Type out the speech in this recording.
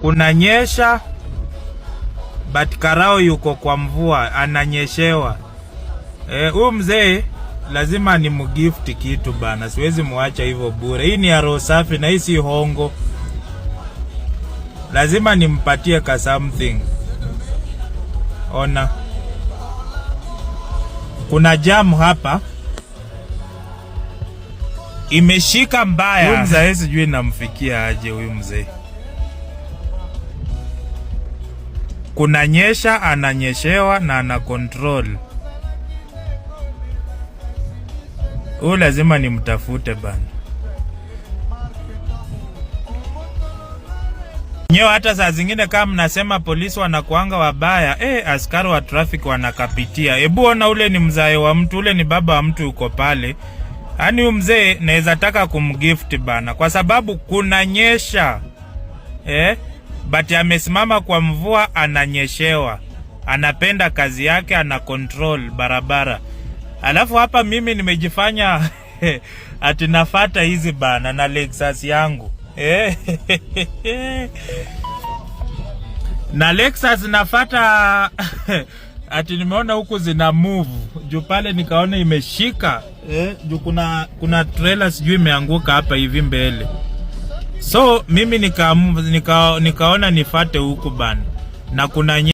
kunanyesha, but Karao yuko kwa mvua, ananyeshewa. Huyu mzee lazima ni mgift kitu bana, siwezi muacha hivyo bure. Hii ni ya roho safi na hii si hongo. Lazima nimpatie ka something. Ona, kuna jam hapa imeshika mbaya. Huyu mzee sijui namfikia aje huyu mzee. Kunanyesha, ananyeshewa na ana control. Huyu lazima nimtafute bana. Nyewe hata saa zingine kama mnasema polisi wanakuanga wabaya, askari wa traffic wanakapitia. Ebu ona, ule ni mzae wa mtu, ule ni baba wa mtu uko pale. Yaani huyu mzee naweza taka kumgift bana, kwa sababu kunanyesha. But amesimama kwa mvua, ananyeshewa. Anapenda kazi yake, ana control barabara. Alafu hapa mimi nimejifanya ati nafata hizi bana na Lexus yangu. Na Lexus nafata ati nimeona huku zina move. Juu pale nikaona imeshika. Juu kuna trailer sijui imeanguka hapa hivi mbele. So mimi nikaona nifate huku bana. Na kuna